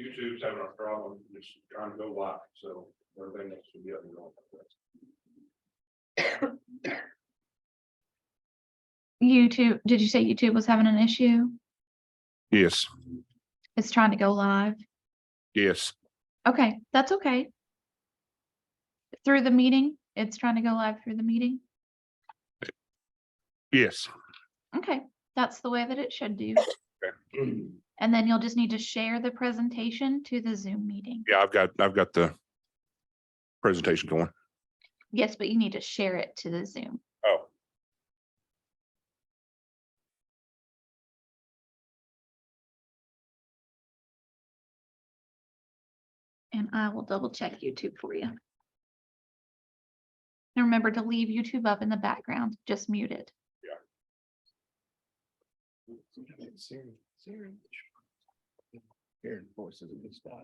YouTube's having a problem, just trying to go live, so everything else should be up and going. YouTube, did you say YouTube was having an issue? Yes, It's trying to go live. yes, Okay, that's okay. Through the meeting, it's trying to go live through the meeting. yes. Okay, that's the way that it should do. Okay. And then you'll just need to share the presentation to the Zoom meeting. Yeah, I've got the presentation going. Yes, but you need to share it to the Zoom. Oh. And I will double check YouTube for you. And remember to leave YouTube up in the background, just mute it. Siri. Hearing voices in this guy.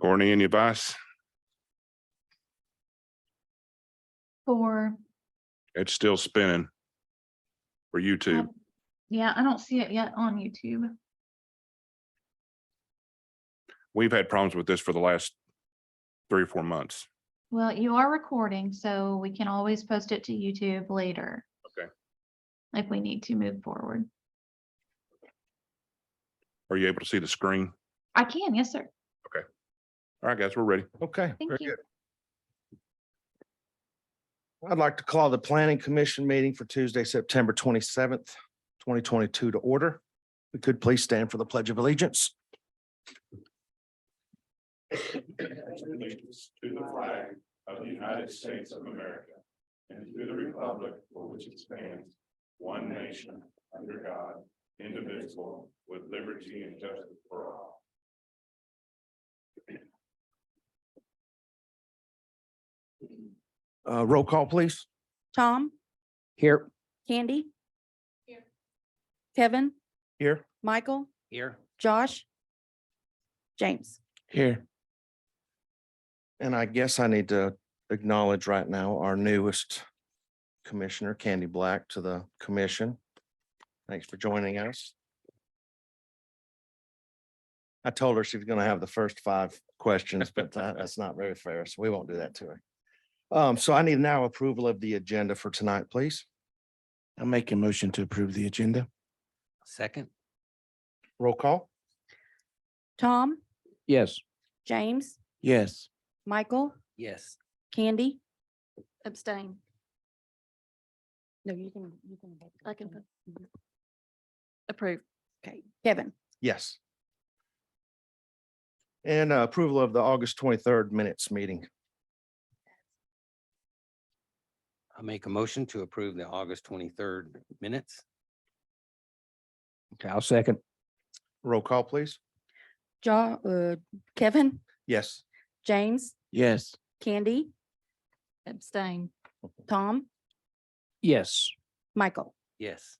Courtney, any advice? For, It's still spinning for YouTube. yeah, I don't see it yet on YouTube. We've had problems with this for the last 3 or 4 months. Well, you are recording, so we can always post it to YouTube later. Okay. If we need to move forward. Are you able to see the screen? I can, yes, sir. All right, guys, we're ready. Okay, Thank very you. good. I'd like to call the Planning Commission meeting for Tuesday, September 27th, 2022 to order. We could please stand for the Pledge of Allegiance. Allegiance to the flag of the United States of America and to the republic for which it stands, one nation, under God, indivisible, with liberty and justice for all. Roll call, please. Tom, Here. Candy. Kevin, Here. Michael, Here. Josh, James. Here. And I guess I need to acknowledge right now our newest commissioner, Candy Black, to the commission. Thanks for joining us. I told her she was going to have the first 5 questions, but that's not very fair, so we won't do that to her. So I need now approval of the agenda for tonight, please. I'll make a motion to approve the agenda. Second, Roll call. Tom, Yes. James, Yes. Michael, yes. Candy. Abstain. No, you can. I can. Approve. Okay, Kevin, Yes. And approval of the August 23rd minutes meeting. I'll make a motion to approve the August 23rd minutes. Okay, I'll second. Roll call, please. Kevin, Yes. James, Yes. Candy. Abstain. Tom, Yes. Michael. Yes.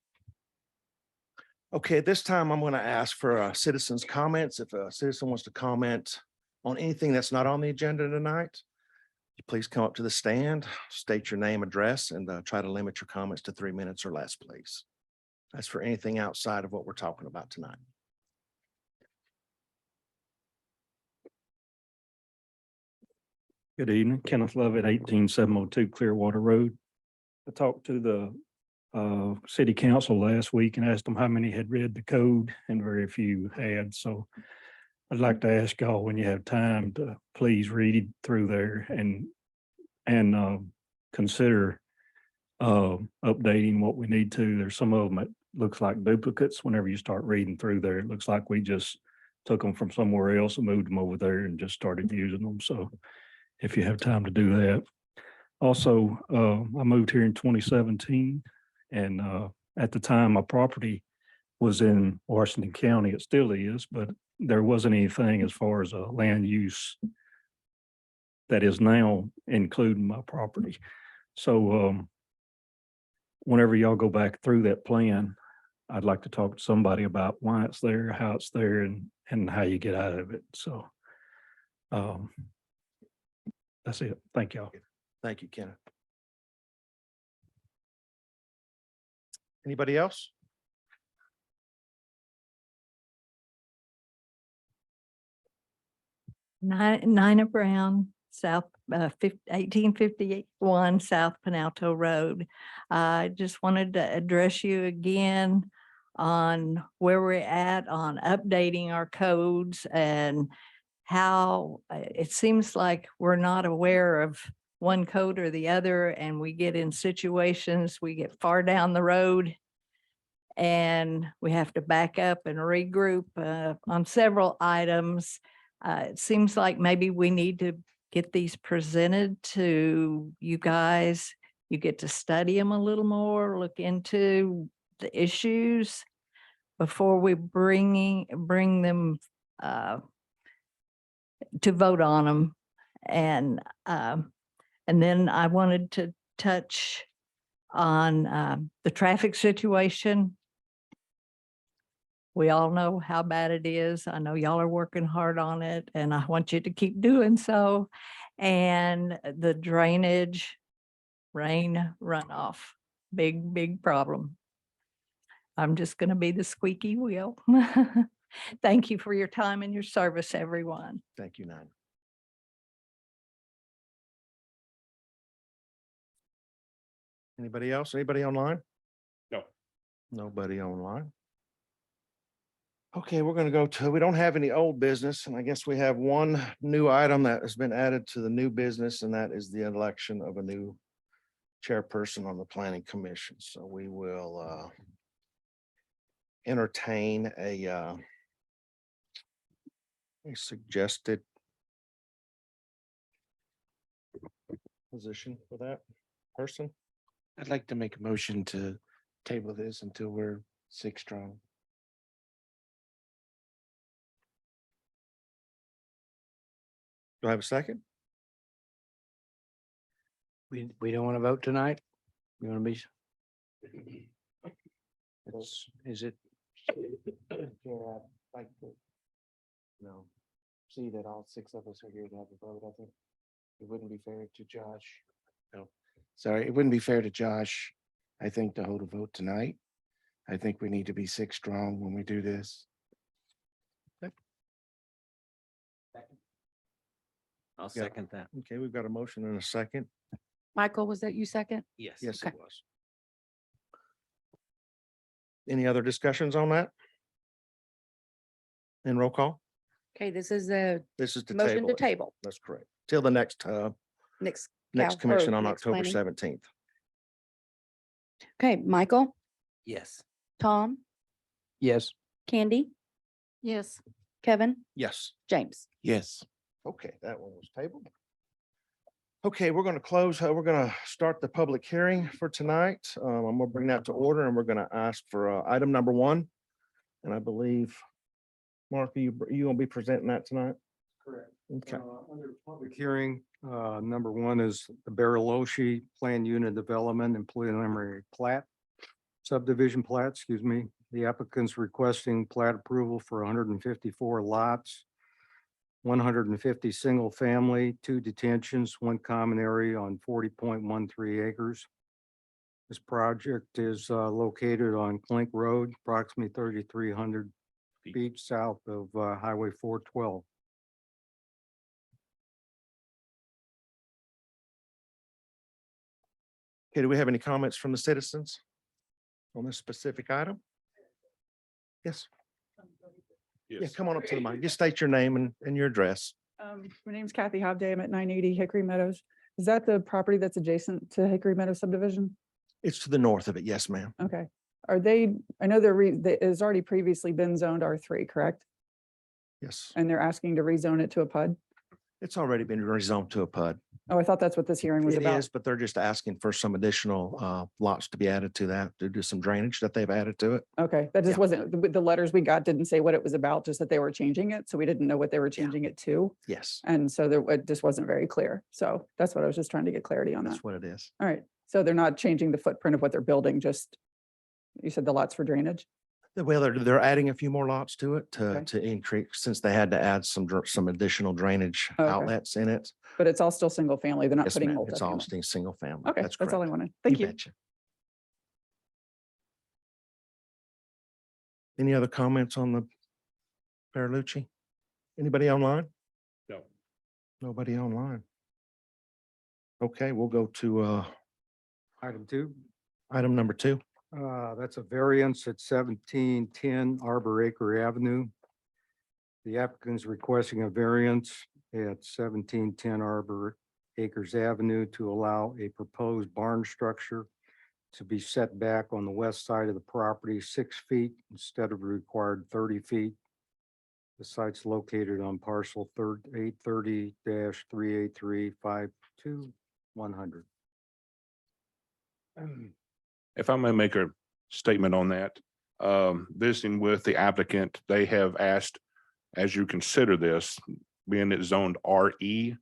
Okay, at this time, I'm going to ask for citizens' comments. If a citizen wants to comment on anything that's not on the agenda tonight, please come up to the stand, state your name, address, and try to limit your comments to 3 minutes or less, please. That's for anything outside of what we're talking about tonight. Good evening, Kenneth Lovett, 18702 Clearwater Road. I talked to the city council last week and asked them how many had read the code, and very few had. So I'd like to ask y'all, when you have time, to please read through there and consider updating what we need to. There's some of them that looks like duplicates. Whenever you start reading through there, it looks like we just took them from somewhere else and moved them over there and just started using them. So if you have time to do that. Also, I moved here in 2017, and at the time, my property was in Washington County. It still is, but there wasn't anything as far as a land use that is now including my property. So whenever y'all go back through that plan, I'd like to talk to somebody about why it's there, how it's there, and how you get out of it. So that's it. Thank y'all. Thank you, Kenneth. Anybody else? Nina Brown, South, 1851 South Penalto Road. I just wanted to address you again on where we're at on updating our codes and how it seems like we're not aware of one code or the other, and we get in situations, we get far down the road and we have to back up and regroup on several items. It seems like maybe we need to get these presented to you guys. You get to study them a little more, look into the issues before we bring them to vote on them. And then I wanted to touch on the traffic situation. We all know how bad it is. I know y'all are working hard on it, and I want you to keep doing so. And the drainage, rain runoff, big problem. I'm just going to be the squeaky wheel. Thank you for your time and your service, everyone. Thank you, Nina. Anybody else? Anybody online? No. Nobody online. Okay, we're going to go to, we don't have any old business, and I guess we have one new item that has been added to the new business, and that is the election of a new chairperson on the planning commission. So we will entertain a suggested position for that person. I'd like to make a motion to table this until we're 6 strong. Do I have a second? We don't want to vote tonight? You want to be? Is it? Yeah, like, no, see that all 6 of us are here to have a vote. I think it wouldn't be fair to Josh. No, sorry, it wouldn't be fair to Josh, I think, to hold a vote tonight. I think we need to be 6 strong when we do this. I'll Yeah. second that. Okay, we've got a motion and a second. Michael, was that you second? Yes. Yes, it Okay. was. Any other discussions on that? In roll call? Okay, this is the This is the motion table. to table. That's correct. Till the next Next. next or commission on next October planning. 17th. Okay, Michael, Yes. Tom, Yes. Candy, Yes. Kevin, Yes. James. Yes. Okay, that one was tabled. Okay, we're going to close, we're going to start the public hearing for tonight. I'm going to bring that to order, and we're going to ask for item number 1. And I believe, Mark, you going to be presenting that tonight? Correct. Okay, Under public hearing, number 1 is the Bariloche Plan Unit Development and Preliminary Plat. Subdivision plat, excuse me. The applicant's requesting plat approval for 154 lots, 150 single family, 2 detentions, 1 common area on 40.13 acres. This project is located on Clink Road, approximately 3,300 feet south of Highway 412. Okay, do we have any comments from the citizens on this specific item? Yes, yeah, come on up to the mic. Just state your name and your address. My name's Kathy Hobday. I'm at 980 Hickory Meadows. Is that the property that's adjacent to Hickory Meadows subdivision? It's to the north of it. Yes, ma'am. Okay. Are they, I know it has already previously been zoned R3, correct? Yes, And they're asking to rezone it to a PUD? it's already been rezoned to a PUD. Oh, I thought that's what this hearing was It about. is, but they're just asking for some additional lots to be added to that, to do some drainage that they've added to it. Okay, that just Yeah. wasn't, the letters we got didn't say what it was about, just that they were changing it. So we didn't know what they were changing it to. Yes, And so there, it just wasn't very clear. So that's what I was just trying to get clarity on that. that's what it is. All right. So they're not changing the footprint of what they're building, just, you said the lots for drainage? Well, they're adding a few more lots to it Okay. to increase, since they had to add some additional drainage Okay. outlets in it. But it's all still single family. They're not Yes, putting ma'am. It's all multifamily. still single family. Okay, That's that's all I correct. wanted. Thank you. betcha. Any other comments on the Paralucci? Anybody online? No. Nobody online. Okay, we'll go to Item 2. item number 2. That's a variance at 1710 Arbor Acre Avenue. The applicant is requesting a variance at 1710 Arbor Acres Avenue to allow a proposed barn structure to be set back on the west side of the property 6 feet instead of required 30 feet. The site's located on parcel 830-383-52100. If I may make a statement on that, visiting with the applicant, they have asked, as you consider this, being it's zoned RE,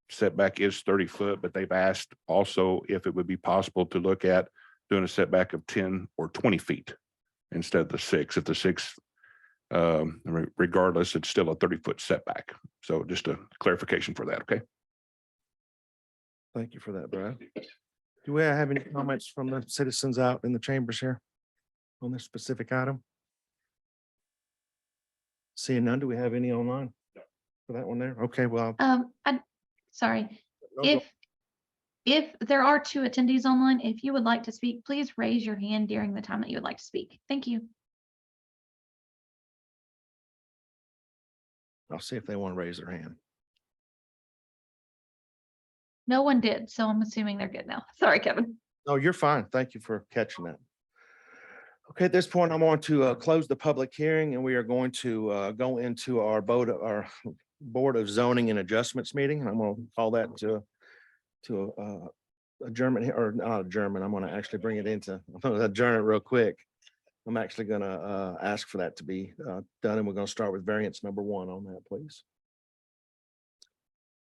setback is 30 foot, but they've asked also if it would be possible to look at doing a setback of 10 or 20 feet instead of the 6. If the 6, regardless, it's still a 30-foot setback. So just a clarification for that, okay? Thank you for that, Brad. Do we have any comments from the citizens out in the chambers here on this specific item? Seeing none, do we have any online? For that one there? Okay, well. Sorry, no, go- if there are 2 attendees online, if you would like to speak, please raise your hand during the time that you would like to speak. Thank you. I'll see if they want to raise their hand. No one did, so I'm assuming they're good now. Sorry, Kevin. No, you're fine. Thank you for catching that. Okay, at this point, I'm going to close the public hearing and we are going to go into our Board of Zoning and Adjustments meeting. And I'm going to call that to adjournment here, or not adjournment. I'm going to actually bring it into, I'm going to adjourn it real quick. I'm actually going to ask for that to be done, and we're going to start with variance number 1 on that, please.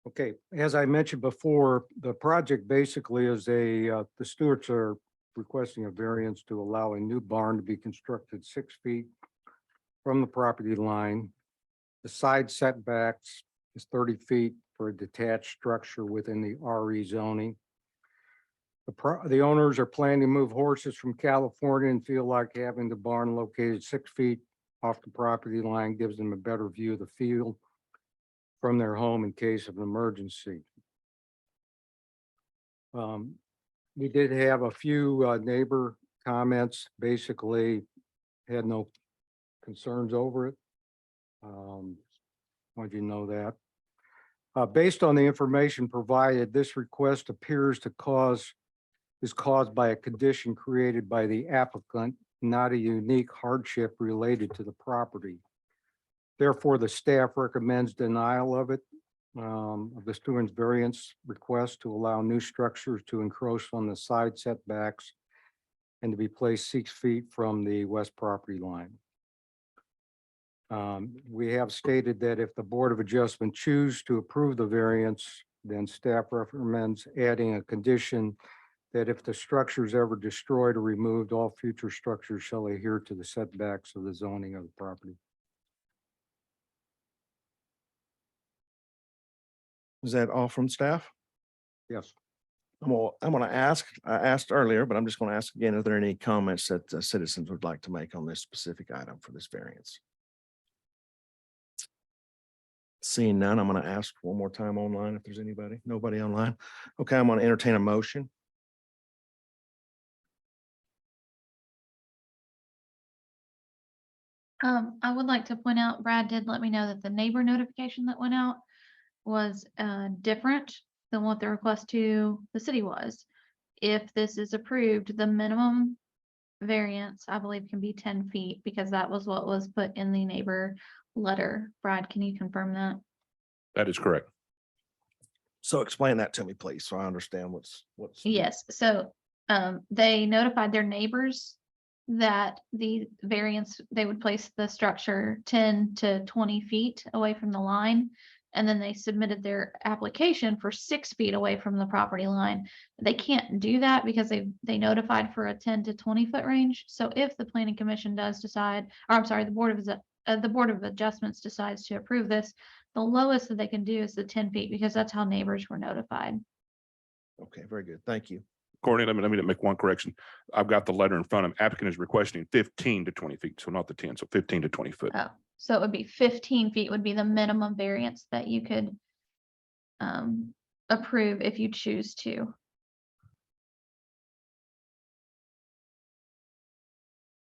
Okay, as I mentioned before, the project basically is the Stewarts are requesting a variance to allow a new barn to be constructed 6 feet from the property line. The side setbacks is 30 feet for a detached structure within the RE zoning. The owners are planning to move horses from California and feel like having the barn located 6 feet off the property line gives them a better view of the field from their home in case of an emergency. We did have a few neighbor comments, basically had no concerns over it. Wanted you to know that. Based on the information provided, this request appears to is caused by a condition created by the applicant, not a unique hardship related to the property. Therefore, the staff recommends denial of it, of the Stewart's variance request to allow new structures to encroach on the side setbacks and to be placed 6 feet from the west property line. We have stated that if the Board of Adjustment choose to approve the variance, then staff recommends adding a condition that if the structure is ever destroyed or removed, all future structures shall adhere to the setbacks of the zoning of the property. Is that all from staff? Yes. I'm going to ask, I asked earlier, but I'm just going to ask again, are there any comments that citizens would like to make on this specific item for this variance? Seeing none, I'm going to ask one more time online if there's anybody. Nobody online. Okay, I'm going to entertain a motion. I would like to point out, Brad did let me know that the neighbor notification that went out was different than what the request to the city was. If this is approved, the minimum variance, I believe, can be 10 feet because that was what was put in the neighbor letter. Brad, can you confirm that? That is correct. So explain that to me, please, so I understand what's. Yes, so they notified their neighbors that the variance, they would place the structure 10 to 20 feet away from the line. And then they submitted their application for 6 feet away from the property line. They can't do that because they notified for a 10 to 20 foot range. So if the planning commission does decide, or I'm sorry, the board of adjustments decides to approve this, the lowest that they can do is the 10 feet because that's how neighbors were notified. Okay, very good. Thank you. Courtney, let me make one correction. I've got the letter in front of me. Applicant is requesting 15 to 20 feet, so not the 10, so 15 to 20 foot. Oh, so it would be 15 feet would be the minimum variance that you could approve if you choose to.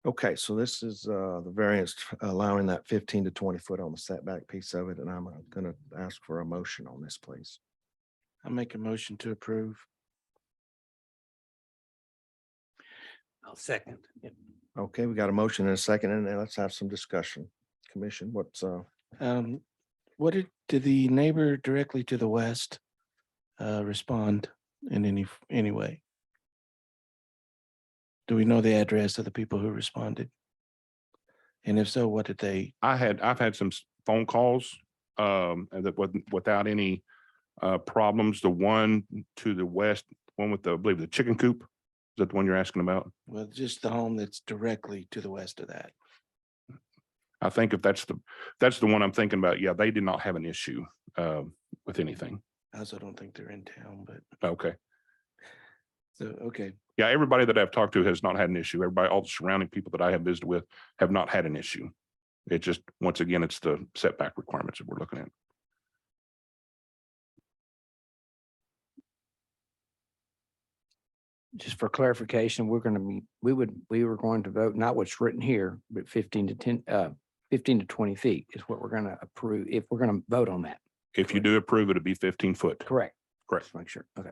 Okay, so this is the variance allowing that 15 to 20 foot on the setback piece of it, and I'm gonna ask for a motion on this, please. I'll make a motion to approve. I'll second. Yep. Okay, we got a motion and a second, and then let's have some discussion. Commission, what's What did the neighbor directly to the west respond in any way? Do we know the address of the people who responded? And if so, what did they? I've had some phone calls, and that wasn't without any problems. The one to the west, one with the, I believe the chicken coop, is that the one you're asking about? Well, just the home that's directly to the west of that. I think if that's the one I'm thinking about, yeah, they did not have an issue with anything. I also don't think they're in town, but Okay. so, okay. Yeah, everybody that I've talked to has not had an issue. Everybody, all the surrounding people that I have visited with have not had an issue. It just, once again, it's the setback requirements that we're looking at. Just for clarification, we were going to vote, not what's written here, but 15 to 20 feet is what we're gonna approve, if we're gonna vote on that. If you do approve it, it'd be 15 foot. Correct. Correct. Just make sure, okay.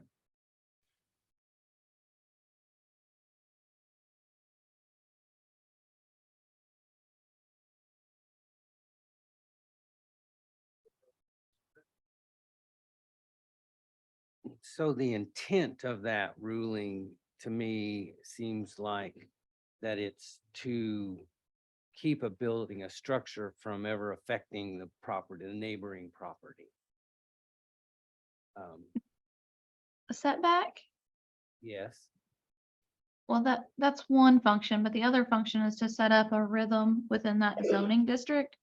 So the intent of that ruling to me seems like that it's to keep a building, a structure from ever affecting the property, the neighboring property. A setback? Yes. Well, that's one function, but the other function is to set up a rhythm within that zoning district.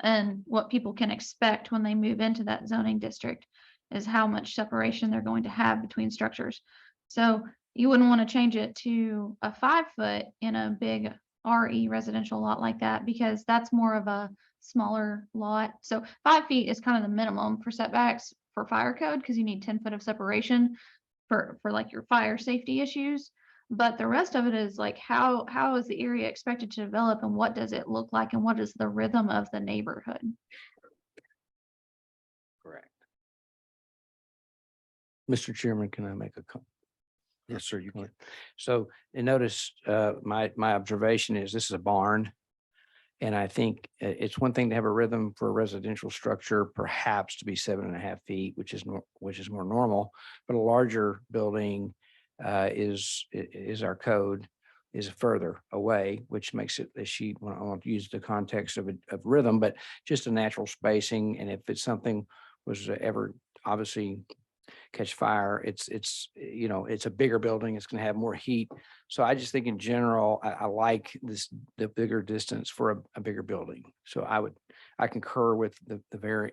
And what people can expect when they move into that zoning district is how much separation they're going to have between structures. So you wouldn't want to change it to a 5 foot in a big RE residential lot like that, because that's more of a smaller lot. So 5 feet is kind of the minimum for setbacks for fire code, because you need 10 foot of separation for like your fire safety issues. But the rest of it is like, how is the area expected to develop, and what does it look like, and what is the rhythm of the neighborhood? Correct. Mr. Chairman, can I make a comment? Yes, sir, you can. So, and notice, my observation is this is a barn. And I think it's one thing to have a rhythm for a residential structure, perhaps to be 7.5 feet, which is more normal, but a larger building is our code is further away, which makes it, as I won't use the context of rhythm, but just a natural spacing. And if it's something was to ever obviously catch fire, it's a bigger building, it's going to have more heat. So I just think in general, I like the bigger distance for a bigger building. So I concur with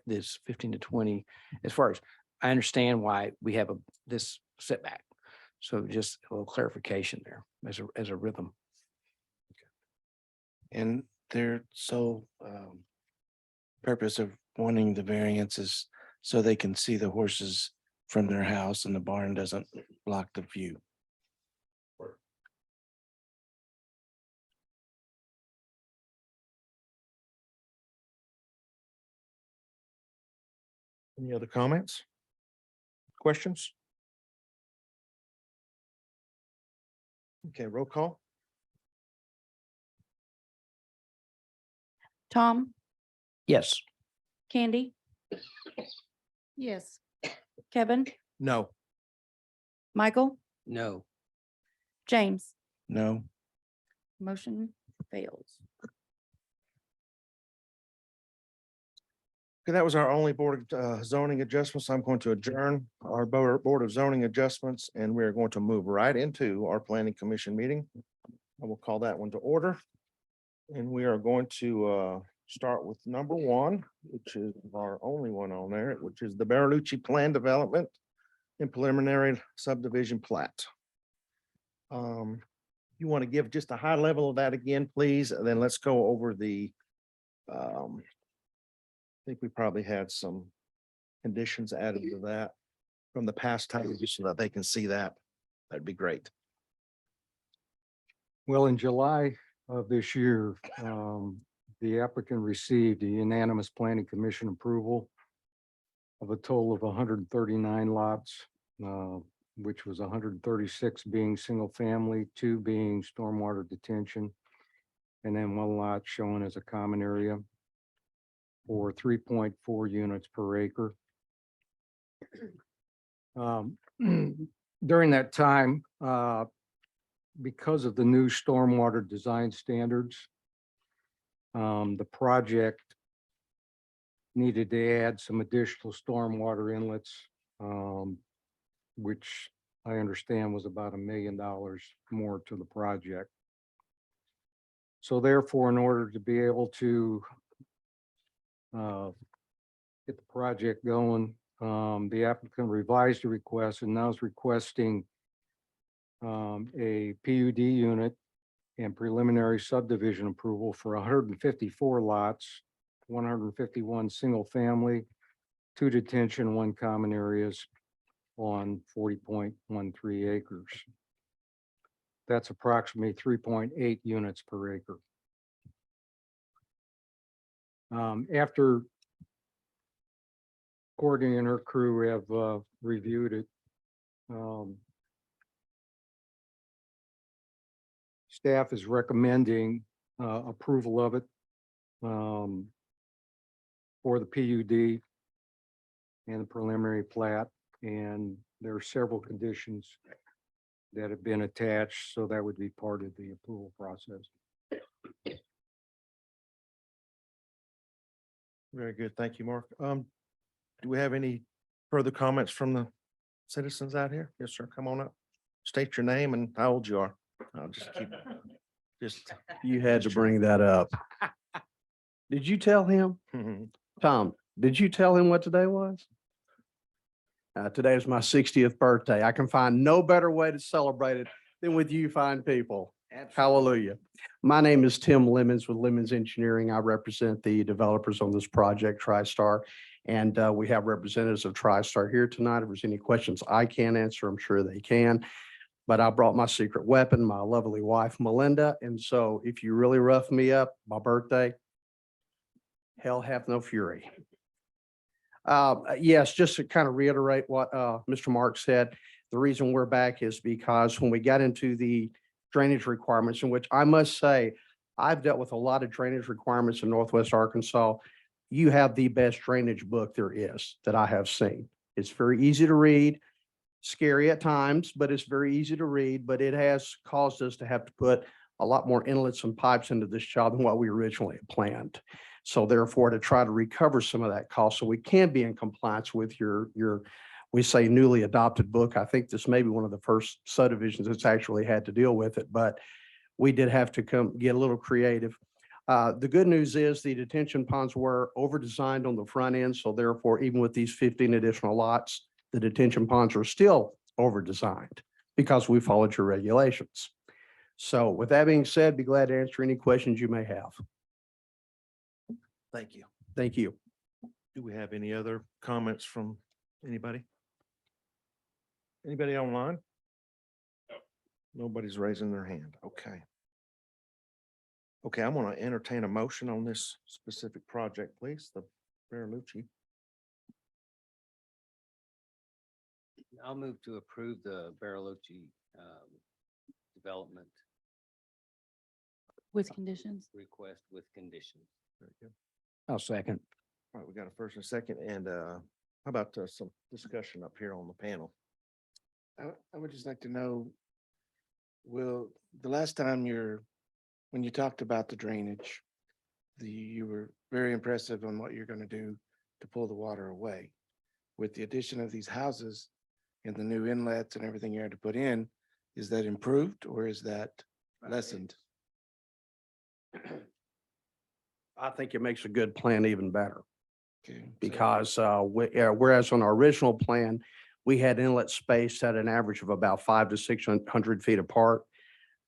this 15 to 20, as far as I understand why we have this setback. So just a little clarification there as a rhythm. And their sole purpose of wanting the variance is so they can see the horses from their house and the barn doesn't block the view. Any other comments? Questions? Okay, roll call. Tom, Yes. Candy, Yes. Kevin, No. Michael, No. James. No. Motion fails. Okay, that was our only Board of Zoning adjustments. I'm going to adjourn our Board of Zoning adjustments, and we're going to move right into our Planning Commission meeting. I will call that one to order. And we are going to start with number one, which is our only one on there, which is the Baralucci Plan Development and Preliminary Subdivision Plat. You want to give just a high level of that again, please, and then let's go over the I think we probably had some conditions added to that from the past time so that they can see that. That'd be great. Well, in July of this year, the applicant received a unanimous planning commission approval of a total of 139 lots, which was 136 being single family, 2 being stormwater detention, and then 1 lot shown as a common area for 3.4 units per acre. During that time, because of the new stormwater design standards, the project needed to add some additional stormwater inlets, which I understand was about $1 million more to the project. So therefore, in order to be able to get the project going, the applicant revised the request and now is requesting a PUD unit and preliminary subdivision approval for 154 lots, 151 single family, 2 detention, 1 common areas on 40.13 acres. That's approximately 3.8 units per acre. After Courtney and her crew have reviewed it, staff is recommending approval of it for the PUD and the preliminary plat. And there are several conditions that have been attached, so that would be part of the approval process. Very good. Thank you, Mark. Do we have any further comments from the citizens out here? Yes, sir. Come on up. State your name and how old you are. I'll just keep, just. You had to just bring that up. Did you tell him? try. Tom, did you tell him what today was? Today is my 60th birthday. I can find no better way to celebrate it than with you fine people. Hallelujah. My name is Tim Lemons with Lemons Engineering. I represent the developers on this project, TriStar. And we have representatives of TriStar here tonight. If there's any questions I can't answer, I'm sure they can. But I brought my secret weapon, my lovely wife, Melinda. And so if you really rough me up, my birthday, hell have no fury. Yes, just to kind of reiterate what Mr. Mark said, the reason we're back is because when we got into the drainage requirements, in which I must say, I've dealt with a lot of drainage requirements in Northwest Arkansas. You have the best drainage book there is that I have seen. It's very easy to read, scary at times, but it's very easy to read, but it has caused us to have to put a lot more inlets and pipes into this job than what we originally had planned. So therefore, to try to recover some of that cost so we can be in compliance with your we say newly adopted book. I think this may be one of the first subdivisions that's actually had to deal with it, but we did have to come get a little creative. The good news is the detention ponds were over-designed on the front end. So therefore, even with these 15 additional lots, the detention ponds are still over-designed because we followed your regulations. So with that being said, be glad to answer any questions you may have. Thank you. Thank you. Do we have any other comments from anybody? Anybody online? Nobody's raising their hand. Okay. Okay, I'm going to entertain a motion on this specific project, please, the Baralucci. I'll move to approve the Bariloche development With conditions. request with conditions. Very good. I'll second. All right, we got a first and a second, and how about some discussion up here on the panel? I would just like to know, will, the last time when you talked about the drainage, you were very impressive on what you're gonna do to pull the water away. With the addition of these houses and the new inlets and everything you had to put in, is that improved or is that lessened? I think it makes a good plan even better. Okay, so- Because whereas on our original plan, we had inlet space at an average of about 500 to 600 feet apart.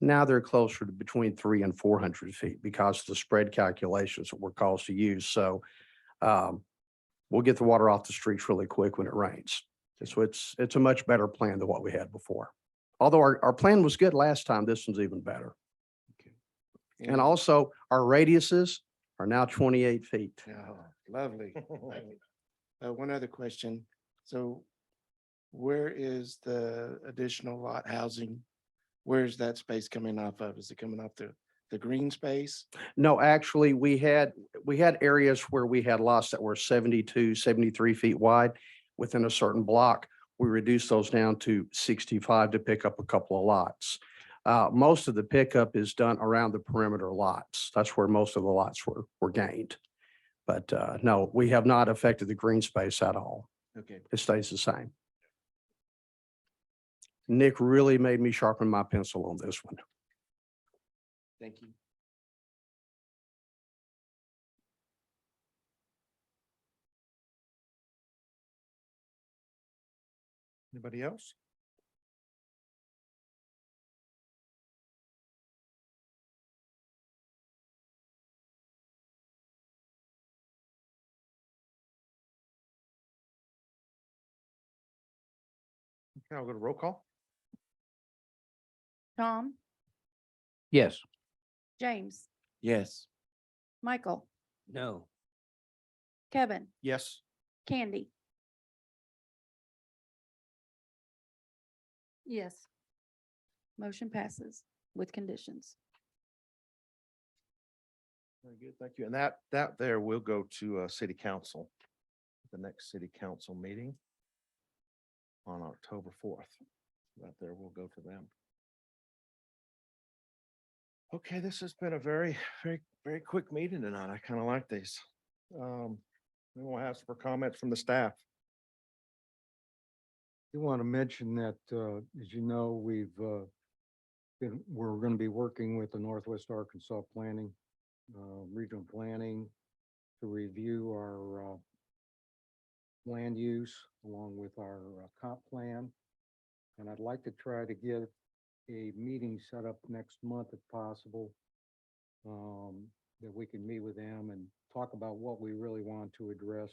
Now they're closer to between 300 and 400 feet because of the spread calculations that we're caused to use. So we'll get the water off the streets really quick when it rains. So it's a much better plan than what we had before. Although our plan was good last time, this one's even better. And also our radiuses are now 28 feet. Oh, lovely. One other question. So where is the additional lot housing? Where's that space coming off of? Is it coming off the green space? No, actually, we had areas where we had lots that were 72, 73 feet wide within a certain block. We reduced those down to 65 to pick up a couple of lots. Most of the pickup is done around the perimeter lots. That's where most of the lots were gained. But no, we have not affected the green space at all. Okay. It stays the same. Nick really made me sharpen my pencil on this one. Thank you. Anybody else? Okay, I'll go to roll call. Tom, Yes. James, Yes. Michael, No. Kevin, Yes. Candy. Yes. Motion passes with conditions. Very good, thank you. And that there will go to city council, the next city council meeting on October 4th. That there will go to them. Okay, this has been a very, very, very quick meeting tonight. I kind of like these. We want to ask for comments from the staff. You want to mention that, as you know, we're going to be working with the Northwest Arkansas Planning, Regional Planning to review our land use along with our comp plan. And I'd like to try to get a meeting set up next month if possible, that we can meet with them and talk about what we really want to address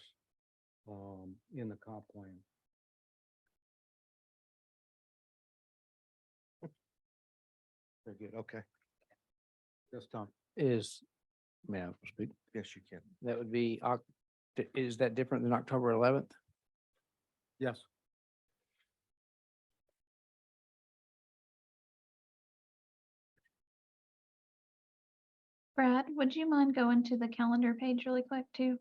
in the comp plan. Very good, okay. Yes, Tom. May I speak? Yes, you can. That would be, is that different than October 11th? Yes. Brad, would you mind going to the calendar page really quick too?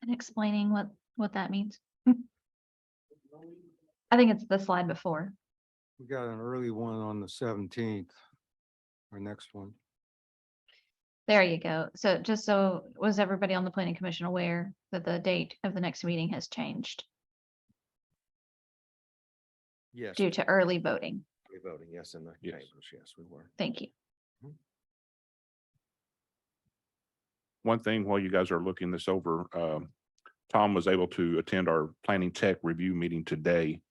And explaining what that means. I think it's the slide before. We got an early one on the 17th, our next one. There you go. So just so, was everybody on the planning commission aware that the date of the next meeting has changed Yes. due to early voting? We're voting, yes, in the Yes. chambers, yes, we were. Thank you. One thing while you guys are looking this over, Tom was able to attend our planning tech review meeting today.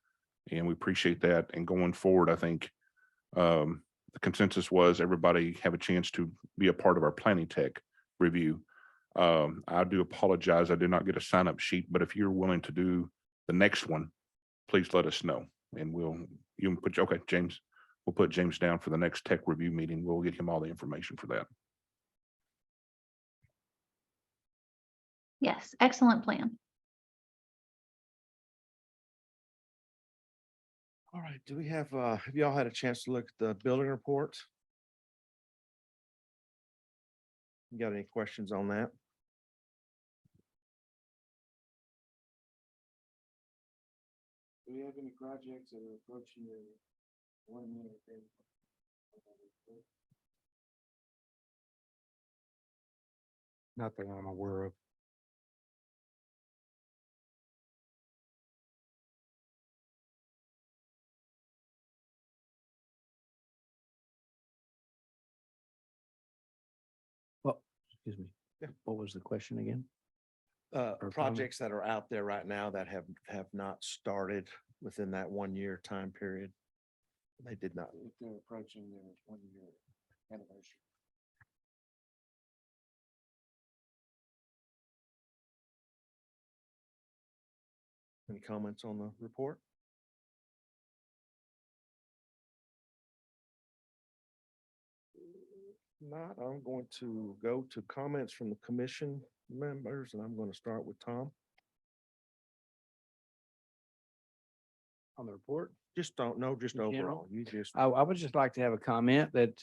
And we appreciate that. And going forward, I think the consensus was everybody have a chance to be a part of our planning tech review. I do apologize. I did not get a sign up sheet, but if you're willing to do the next one, please let us know. And you can put, okay, James, we'll put James down for the next tech review meeting. We'll get him all the information for that. Yes, excellent plan. All right, do we have y'all had a chance to look at the building report? You got any questions on that? Do we have any projects that are approaching the 1 year thing? Not that I'm aware of. Well, excuse me. Yeah. What was the question again? Or comment? Projects that are out there right now that have not started within that 1 year time period. They did not. If they're approaching their 1 year anniversary. Any comments on the report? Not, I'm going to go to comments from the commission members, and I'm going to start with Tom. On the report? Just don't know, just In overall. general? You just, I would just like to have a comment that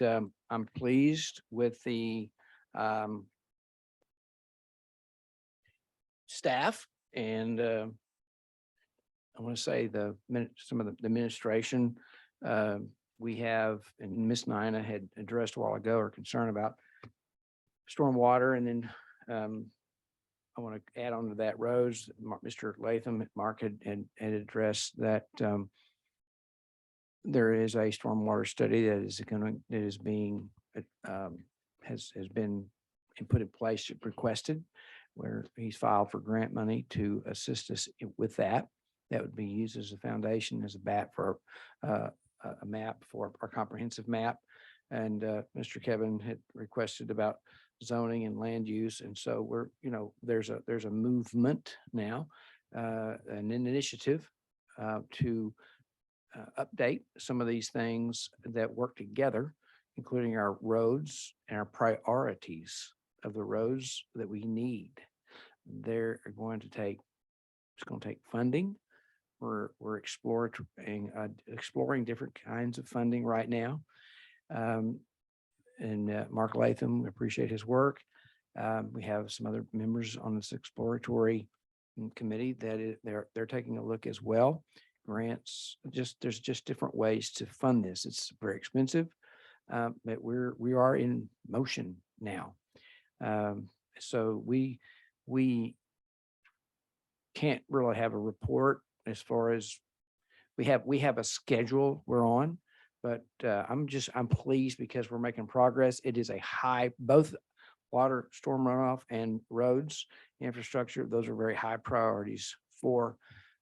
I'm pleased with the staff and I want to say some of the administration. We have, and Miss Nina had addressed a while ago, her concern about stormwater, and then I want to add on to that, Rose, Mr. Latham, Mark had addressed that there is a stormwater study that is being has been put in place, requested, where he's filed for grant money to assist us with that. That would be used as a foundation, as a bat for a map, for our comprehensive map. And Mr. Kevin had requested about zoning and land use. And so we're, there's a movement now, an initiative to update some of these things that work together, including our roads and our priorities of the roads that we need. It's going to take funding. We're exploring different kinds of funding right now. And Mark Latham, we appreciate his work. We have some other members on this exploratory committee that they're taking a look as well. Grants, there's just different ways to fund this. It's very expensive, but we are in motion now. So we can't really have a report as far as we have a schedule we're on, but I'm pleased because we're making progress. It is both water, storm runoff, and roads infrastructure. Those are very high priorities for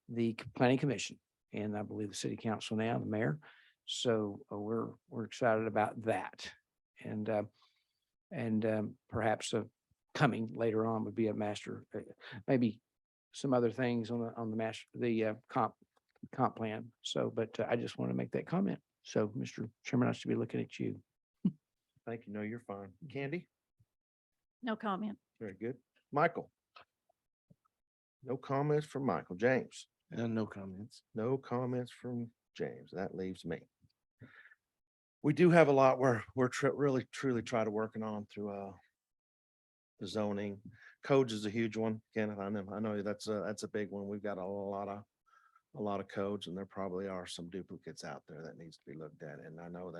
the planning commission, and I believe the city council now, the mayor. So we're excited about that, and perhaps coming later on would be a master, maybe some other things on the master, the comp plan. So, but I just want to make that comment. So, Mr. Chairman, I should be looking at you. thank you. No, you're fine. Candy? No comment. Very good. Michael? No comments from Michael. James? And no comments. No comments from James. That leaves me. We do have a lot we're really truly try to working on through the zoning. Codes is a huge one. Kenneth, I know that's a big one. We've got a lot of codes, and there probably are some duplicates out there that needs to be looked at. And I know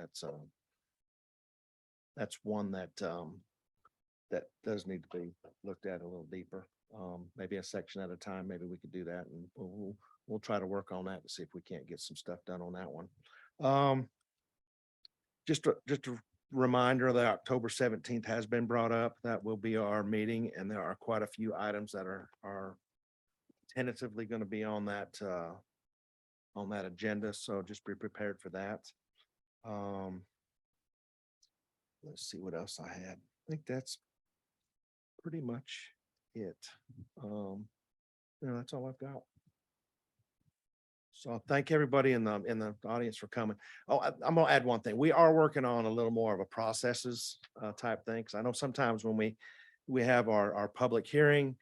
that's one that does need to be looked at a little deeper. Maybe a section at a time. Maybe we could do that, and we'll try to work on that to see if we can't get some stuff done on that one. Just a reminder that October 17th has been brought up. That will be our meeting, and there are quite a few items that are tentatively going to be on that agenda. So just be prepared for that. Let's see what else I had. I think that's pretty much it. That's all I've got. So thank everybody in the audience for coming. Oh, I'm gonna add one thing. We are working on a little more of a processes type thing. Cause I know sometimes when we have our public hearing,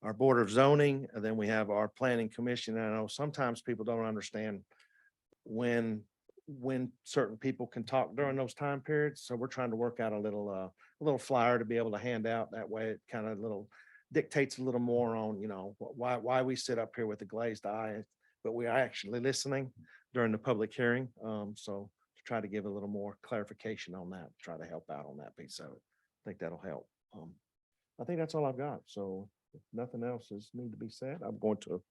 our board of zoning, and then we have our planning commission. And I know sometimes people don't understand when certain people can talk during those time periods. So we're trying to work out a little flyer to be able to hand out. That way it kind of little dictates a little more on, why we sit up here with a glazed eye, but we are actually listening during the public hearing. So to try to give a little more clarification on that, try to help out on that piece of it. I think that'll help. I think that's all I've got. So if nothing else is need to be said, I'm going to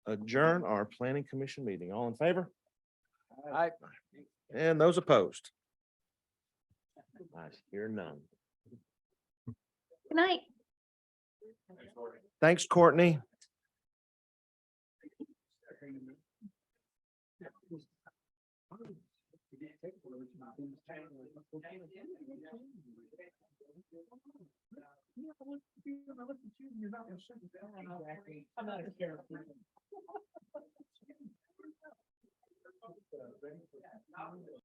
adjourn our planning commission meeting. All in favor? Aye. And those opposed? I hear none. Good night. Thanks, Courtney.